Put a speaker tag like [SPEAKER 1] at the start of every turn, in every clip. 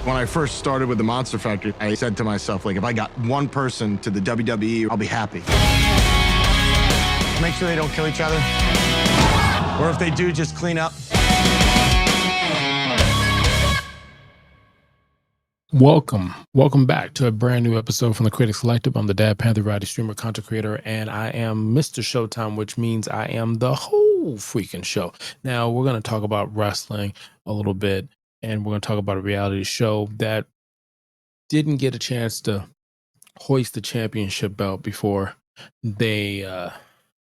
[SPEAKER 1] When I first started with the Monster Factory, I said to myself, like, if I got one person to the WWE, I'll be happy.
[SPEAKER 2] Make sure they don't kill each other. Or if they do, just clean up.
[SPEAKER 3] Welcome back to a brand new episode from the Critics Collective. I'm the Dad Panther variety streamer, content creator, and I am Mr. Showtime, which means I am the whole freaking show. Now, we're going to talk about wrestling a little bit, and we're going to talk about a reality show that didn't get a chance to hoist the championship belt before they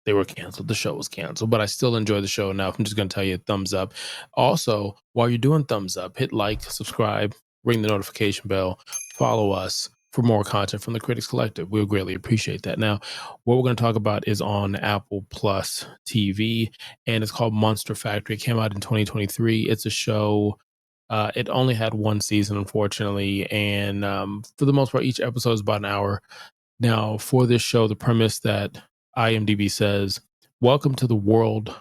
[SPEAKER 3] were canceled. The show was canceled, but I still enjoy the show enough. I'm just going to tell you a thumbs up. Also, while you're doing thumbs up, hit like, subscribe, ring the notification bell, follow us for more content from the Critics Collective. We'll greatly appreciate that. Now, what we're going to talk about is on Apple Plus TV, and it's called Monster Factory. It came out in 2023. It's a show. It only had one season, unfortunately, and for the most part, each episode is about an hour. Now, for this show, the premise that IMDB says, welcome to the world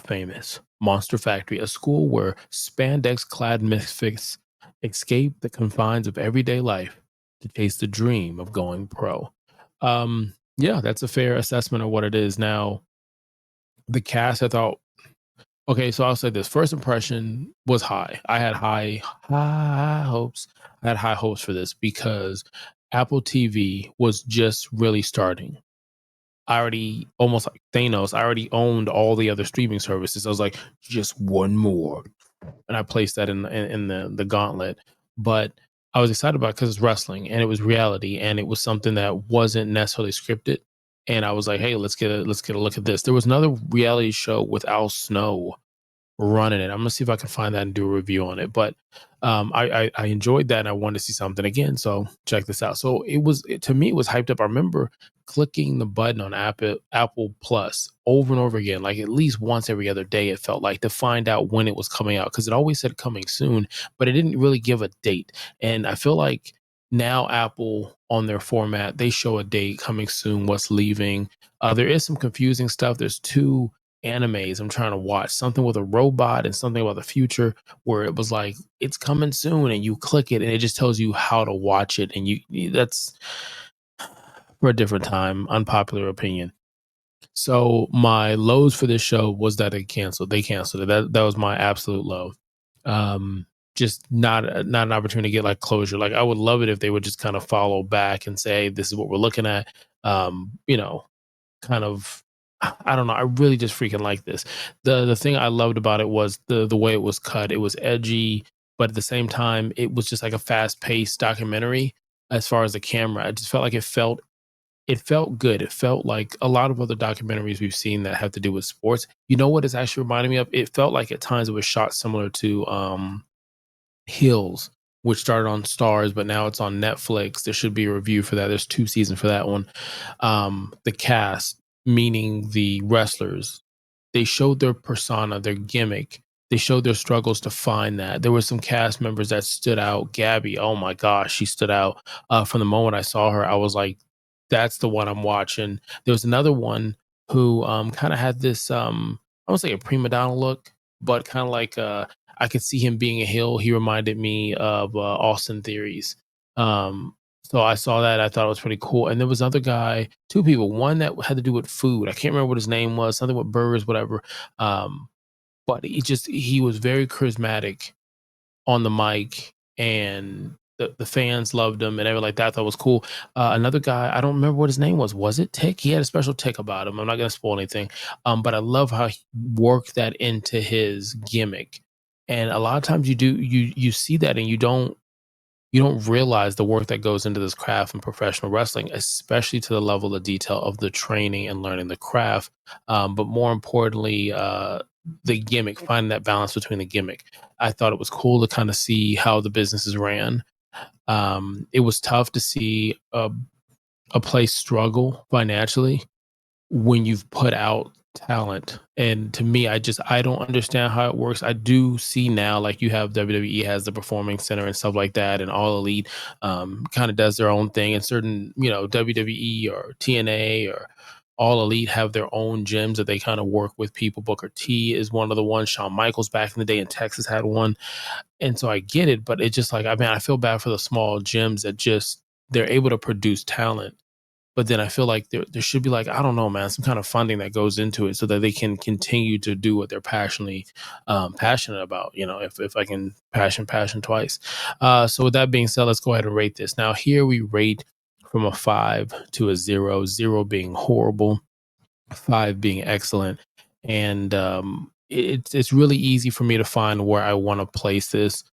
[SPEAKER 3] famous Monster Factory, a school where spandex-clad misfits escape the confines of everyday life to chase the dream of going pro. Yeah, that's a fair assessment of what it is. Now, the cast, I thought, okay, so I'll say this. First impression was high. I had high hopes. I had high hopes for this because Apple TV was just really starting. I already, almost like Thanos, I already owned all the other streaming services. I was like, just one more. And I placed that in the gauntlet. But I was excited about it because it's wrestling and it was reality and it was something that wasn't necessarily scripted. And I was like, hey, let's get a look at this. There was another reality show with Al Snow running it. I'm gonna see if I can find that and do a review on it. But I enjoyed that and I wanted to see something again. So check this out. So to me, it was hyped up. I remember clicking the button on Apple Plus over and over again, like at least once every other day, it felt like, to find out when it was coming out, because it always said coming soon, but it didn't really give a date. And I feel like now Apple on their format, they show a date coming soon, what's leaving. There is some confusing stuff. There's two animes I'm trying to watch, something with a robot and something about the future, where it was like it's coming soon and you click it and it just tells you how to watch it, and that's for a different time, unpopular opinion. So my lows for this show was that they canceled it. That was my absolute low. Just not an opportunity to get like closure. Like, I would love it if they would just kind of follow back and say, this is what we're looking at. Kind of, I don't know. I really just freaking like this. The thing I loved about it was the way it was cut. It was edgy, but at the same time, it was just like a fast paced documentary. As far as the camera, I just felt like it felt good. It felt like a lot of other documentaries we've seen that have to do with sports. You know what it's actually reminding me of? It felt like at times it was shot similar to Hills, which started on Stars, but now it's on Netflix. There should be a review for that. There's 2 seasons for that one. The cast, meaning the wrestlers, they showed their persona, their gimmick. They showed their struggles to find that. There were some cast members that stood out. Gabby, oh my gosh, she stood out. From the moment I saw her, I was like, that's the one I'm watching. There was another one who kind of had this, I won't say a prima donna look, but kind of like I could see him being a heel. He reminded me of Austin Theories. So I saw that. I thought it was pretty cool. And there was another guy, 2 people, one that had to do with food. I can't remember what his name was, something with burgers, whatever. But he was very charismatic on the mic, and the fans loved him and everything like that. I thought was cool. Another guy, I don't remember what his name was. Was it Tick? He had a special tick about him. I'm not going to spoil anything. But I love how he worked that into his gimmick. And a lot of times you see that and you don't realize the work that goes into this craft in professional wrestling, especially to the level of detail of the training and learning the craft. But more importantly, the gimmick, finding that balance between the gimmick. I thought it was cool to kind of see how the businesses ran. It was tough to see a place struggle financially when you've put out talent. And to me, I don't understand how it works. I do see now, like, you have WWE has the Performing Center and stuff like that, and All Elite kind of does their own thing, and certain, WWE or TNA or All Elite have their own gyms that they kind of work with people. Booker T is one of the ones. Shawn Michaels back in the day in Texas had one. And so I get it, but it's just like, I mean, I feel bad for the small gyms that just they're able to produce talent. But then I feel like there should be like, I don't know, man, some kind of funding that goes into it so that they can continue to do what they're passionate about. You know, if I can passion twice. So with that being said, let's go ahead and rate this. Now here we rate from a 5 to a 0, 0 being horrible, 5 being excellent. And it's really easy for me to find where I want to place this.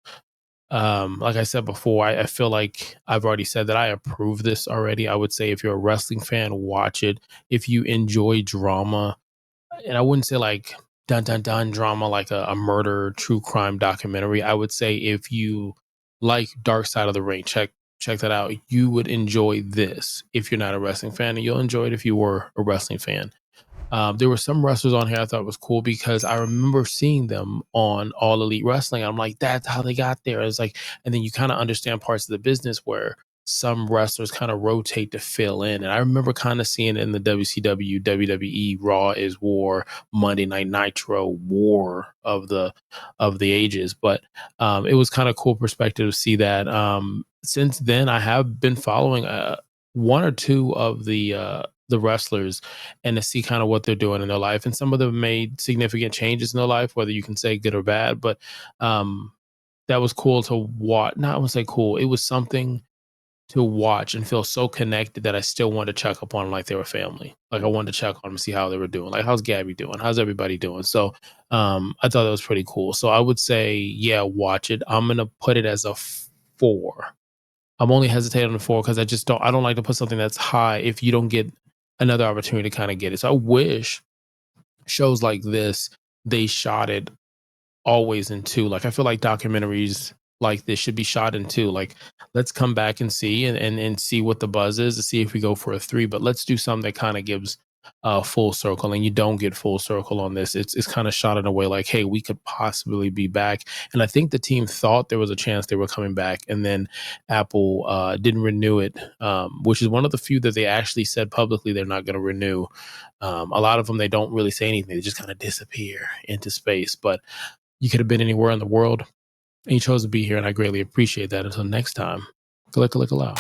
[SPEAKER 3] Like I said before, I feel like I've already said that I approve this already. I would say if you're a wrestling fan, watch it. If you enjoy drama, and I wouldn't say like dun dun dun drama like a murder true crime documentary. I would say if you like Dark Side of the Ring, check that out. You would enjoy this if you're not a wrestling fan, and you'll enjoy it if you were a wrestling fan. There were some wrestlers on here I thought was cool because I remember seeing them on All Elite Wrestling. I'm like, that's how they got there. It's like, and then you kind of understand parts of the business where some wrestlers kind of rotate to fill in. And I remember kind of seeing it in the WCW, WWE, Raw is War, Monday Night Nitro, War of the ages. But it was kind of cool perspective to see that. Since then, I have been following one or two of the wrestlers and to see kind of what they're doing in their life. And some of them made significant changes in their life, whether you can say good or bad, but that was cool to watch. Not I would say cool. It was something to watch and feel so connected that I still wanted to check up on them like they were family. Like I wanted to check on them, see how they were doing. Like, how's Gabby doing? How's everybody doing? So I thought that was pretty cool. So I would say, yeah, watch it. I'm going to put it as a 4. I'm only hesitating on the 4 because I don't like to put something that's high if you don't get another opportunity to kind of get it. So I wish shows like this, they shot it always in 2. Like I feel like documentaries like this should be shot in 2. Like let's come back and see and see what the buzz is to see if we go for a 3. But let's do something that kind of gives full circle, and you don't get full circle on this. It's kind of shot in a way like, hey, we could possibly be back. And I think the team thought there was a chance they were coming back, and then Apple didn't renew it, which is one of the few that they actually said publicly they're not going to renew. A lot of them, they don't really say anything. They just kind of disappear into space. But you could have been anywhere in the world, and you chose to be here, and I greatly appreciate that. Until next time, click, click, allow.